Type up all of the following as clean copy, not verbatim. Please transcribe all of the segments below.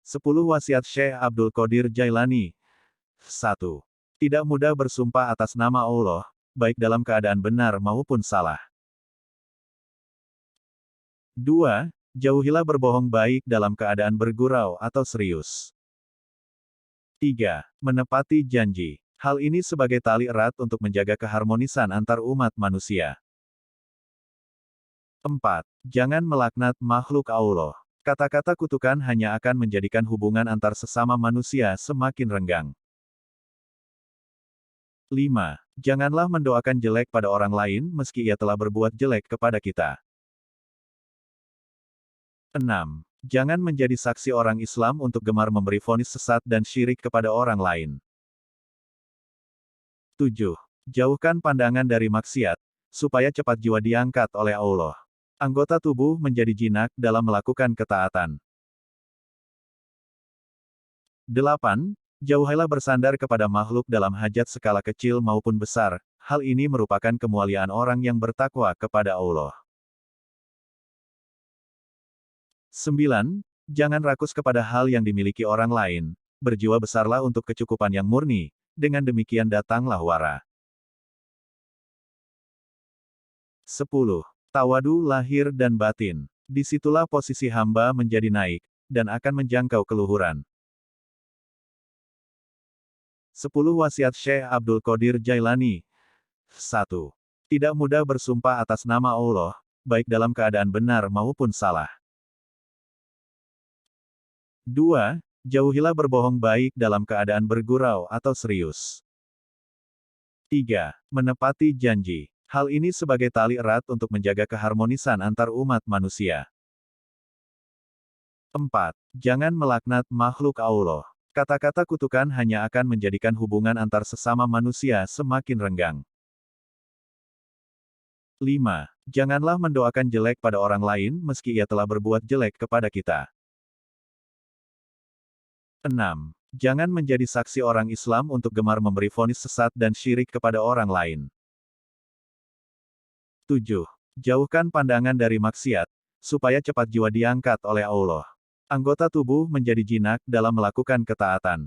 10 Wasiat Syekh Abdul Qadir Jailani. 1. Tidak mudah bersumpah atas nama Allah, baik dalam keadaan benar maupun salah. 2. Jauhilah berbohong baik dalam keadaan bergurau atau serius. 3. Menepati janji. Hal ini sebagai tali erat untuk menjaga keharmonisan antar umat manusia. 4. Jangan melaknat makhluk Allah. Kata-kata kutukan hanya akan menjadikan hubungan antar sesama manusia semakin renggang. 5. Janganlah mendoakan jelek pada orang lain meski ia telah berbuat jelek kepada kita. 6. Jangan menjadi saksi orang Islam untuk gemar memberi vonis sesat dan syirik kepada orang lain. 7. Jauhkan pandangan dari maksiat, supaya cepat jiwa diangkat oleh Allah. Anggota tubuh menjadi jinak dalam melakukan ketaatan. 8. Jauhilah bersandar kepada makhluk dalam hajat skala kecil maupun besar, hal ini merupakan kemuliaan orang yang bertakwa kepada Allah. 9. Jangan rakus kepada hal yang dimiliki orang lain, berjiwa besarlah untuk kecukupan yang murni, dengan demikian datanglah wara. 10. Tawadu lahir dan batin. Disitulah posisi hamba menjadi naik, dan akan menjangkau keluhuran. 10 Wasiat Syekh Abdul Qadir Jailani. 1. Tidak mudah bersumpah atas nama Allah, baik dalam keadaan benar maupun salah. 2. Jauhilah berbohong baik dalam keadaan bergurau atau serius. 3. Menepati janji. Hal ini sebagai tali erat untuk menjaga keharmonisan antar umat manusia. 4. Jangan melaknat makhluk Allah. Kata-kata kutukan hanya akan menjadikan hubungan antar sesama manusia semakin renggang. 5. Janganlah mendoakan jelek pada orang lain meski ia telah berbuat jelek kepada kita. 6. Jangan menjadi saksi orang Islam untuk gemar memberi vonis sesat dan syirik kepada orang lain. 7. Jauhkan pandangan dari maksiat, supaya cepat jiwa diangkat oleh Allah. Anggota tubuh menjadi jinak dalam melakukan ketaatan.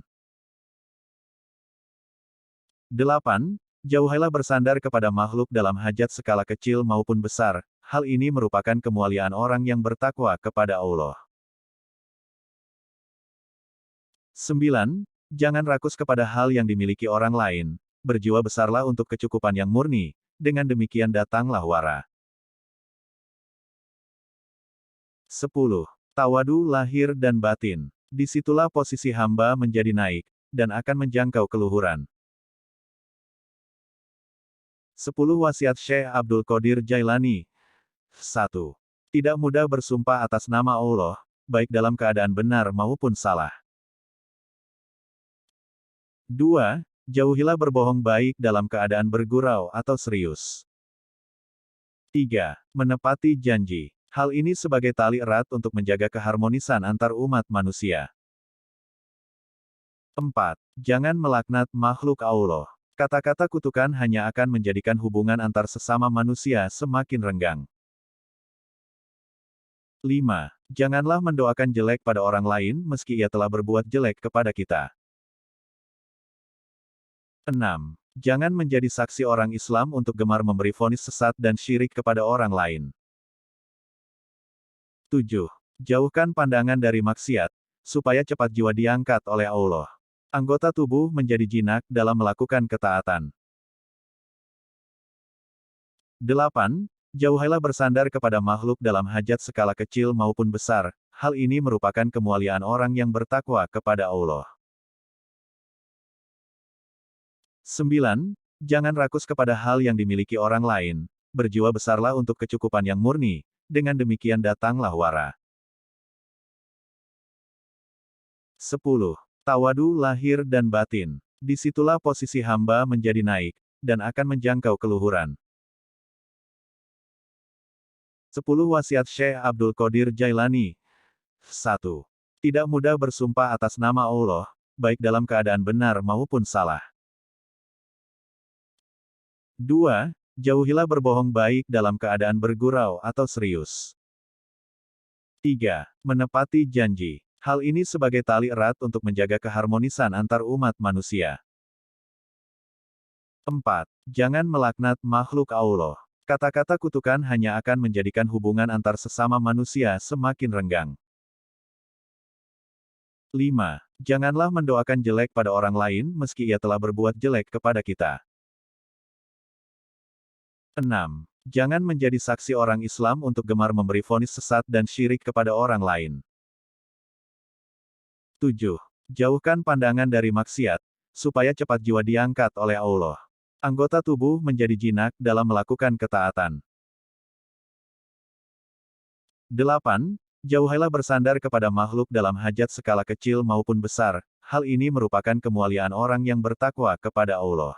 8. Jauhilah bersandar kepada makhluk dalam hajat skala kecil maupun besar, hal ini merupakan kemuliaan orang yang bertakwa kepada Allah. 9. Jangan rakus kepada hal yang dimiliki orang lain, berjiwa besarlah untuk kecukupan yang murni, dengan demikian datanglah wara. 10. Tawadu lahir dan batin. Disitulah posisi hamba menjadi naik, dan akan menjangkau keluhuran. 10 Wasiat Syekh Abdul Qadir Jailani. 1. Tidak mudah bersumpah atas nama Allah, baik dalam keadaan benar maupun salah. 2. Jauhilah berbohong baik dalam keadaan bergurau atau serius. 3. Menepati janji. Hal ini sebagai tali erat untuk menjaga keharmonisan antar umat manusia. 4. Jangan melaknat makhluk Allah. Kata-kata kutukan hanya akan menjadikan hubungan antar sesama manusia semakin renggang. 5. Janganlah mendoakan jelek pada orang lain meski ia telah berbuat jelek kepada kita. 6. Jangan menjadi saksi orang Islam untuk gemar memberi vonis sesat dan syirik kepada orang lain. 7. Jauhkan pandangan dari maksiat, supaya cepat jiwa diangkat oleh Allah. Anggota tubuh menjadi jinak dalam melakukan ketaatan. 8. Jauhilah bersandar kepada makhluk dalam hajat skala kecil maupun besar, hal ini merupakan kemuliaan orang yang bertakwa kepada Allah. 9. Jangan rakus kepada hal yang dimiliki orang lain, berjiwa besarlah untuk kecukupan yang murni, dengan demikian datanglah wara. 10. Tawadu lahir dan batin. Disitulah posisi hamba menjadi naik, dan akan menjangkau keluhuran. 10 Wasiat Syekh Abdul Qadir Jailani. 1. Tidak mudah bersumpah atas nama Allah, baik dalam keadaan benar maupun salah. 2. Jauhilah berbohong baik dalam keadaan bergurau atau serius. 3. Menepati janji. Hal ini sebagai tali erat untuk menjaga keharmonisan antar umat manusia. 4. Jangan melaknat makhluk Allah. Kata-kata kutukan hanya akan menjadikan hubungan antar sesama manusia semakin renggang. 5. Janganlah mendoakan jelek pada orang lain meski ia telah berbuat jelek kepada kita. 6. Jangan menjadi saksi orang Islam untuk gemar memberi vonis sesat dan syirik kepada orang lain. 7. Jauhkan pandangan dari maksiat, supaya cepat jiwa diangkat oleh Allah. Anggota tubuh menjadi jinak dalam melakukan ketaatan. 8. Jauhilah bersandar kepada makhluk dalam hajat skala kecil maupun besar, hal ini merupakan kemuliaan orang yang bertakwa kepada Allah.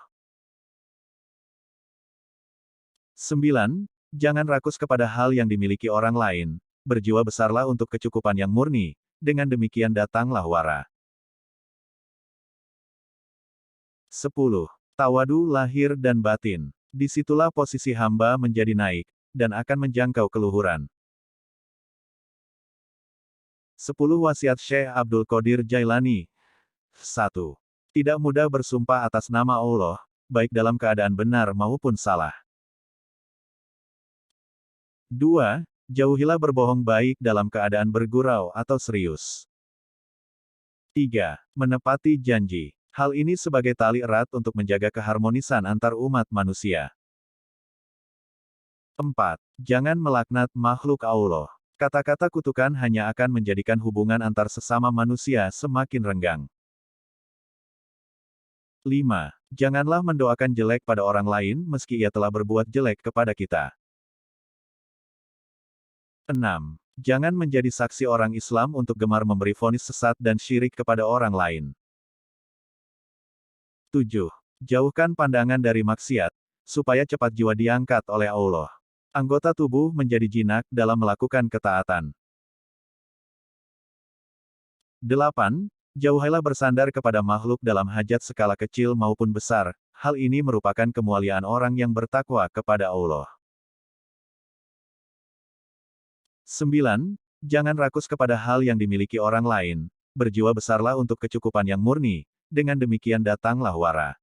9. Jangan rakus kepada hal yang dimiliki orang lain, berjiwa besarlah untuk kecukupan yang murni, dengan demikian datanglah wara. 10. Tawadu lahir dan batin. Disitulah posisi hamba menjadi naik, dan akan menjangkau keluhuran. 10 Wasiat Syekh Abdul Qadir Jailani. 1. Tidak mudah bersumpah atas nama Allah, baik dalam keadaan benar maupun salah. 2. Jauhilah berbohong baik dalam keadaan bergurau atau serius. 3. Menepati janji. Hal ini sebagai tali erat untuk menjaga keharmonisan antar umat manusia. 4. Jangan melaknat makhluk Allah. Kata-kata kutukan hanya akan menjadikan hubungan antar sesama manusia semakin renggang. 5. Janganlah mendoakan jelek pada orang lain meski ia telah berbuat jelek kepada kita. 6. Jangan menjadi saksi orang Islam untuk gemar memberi vonis sesat dan syirik kepada orang lain. 7. Jauhkan pandangan dari maksiat, supaya cepat jiwa diangkat oleh Allah. Anggota tubuh menjadi jinak dalam melakukan ketaatan. 8. Jauhilah bersandar kepada makhluk dalam hajat skala kecil maupun besar, hal ini merupakan kemuliaan orang yang bertakwa kepada Allah. 9. Jangan rakus kepada hal yang dimiliki orang lain, berjiwa besarlah untuk kecukupan yang murni, dengan demikian datanglah wara.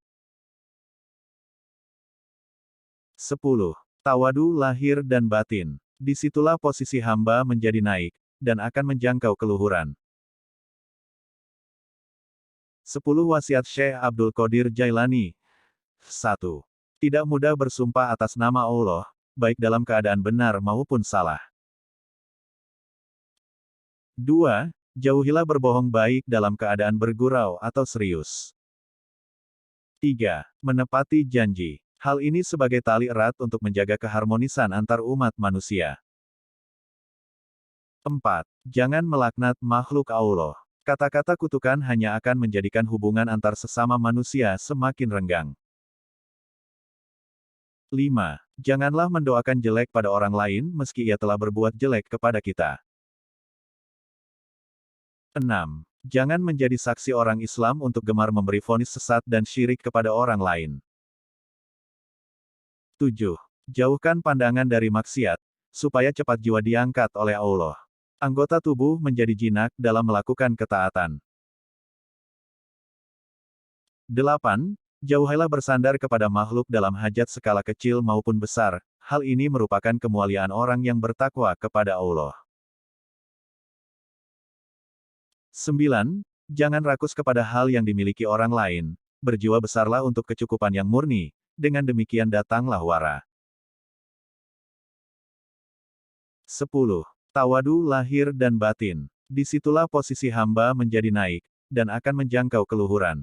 10. Tawadu lahir dan batin. Disitulah posisi hamba menjadi naik, dan akan menjangkau keluhuran. 10 Wasiat Syekh Abdul Qadir Jailani. 1. Tidak mudah bersumpah atas nama Allah, baik dalam keadaan benar maupun salah. 2. Jauhilah berbohong baik dalam keadaan bergurau atau serius. 3. Menepati janji. Hal ini sebagai tali erat untuk menjaga keharmonisan antar umat manusia. 4. Jangan melaknat makhluk Allah. Kata-kata kutukan hanya akan menjadikan hubungan antar sesama manusia semakin renggang. 5. Janganlah mendoakan jelek pada orang lain meski ia telah berbuat jelek kepada kita. 6. Jangan menjadi saksi orang Islam untuk gemar memberi vonis sesat dan syirik kepada orang lain. 7. Jauhkan pandangan dari maksiat, supaya cepat jiwa diangkat oleh Allah. Anggota tubuh menjadi jinak dalam melakukan ketaatan. 8. Jauhilah bersandar kepada makhluk dalam hajat skala kecil maupun besar, hal ini merupakan kemuliaan orang yang bertakwa kepada Allah. 9. Jangan rakus kepada hal yang dimiliki orang lain, berjiwa besarlah untuk kecukupan yang murni, dengan demikian datanglah wara. 10. Tawadu lahir dan batin. Disitulah posisi hamba menjadi naik, dan akan menjangkau keluhuran.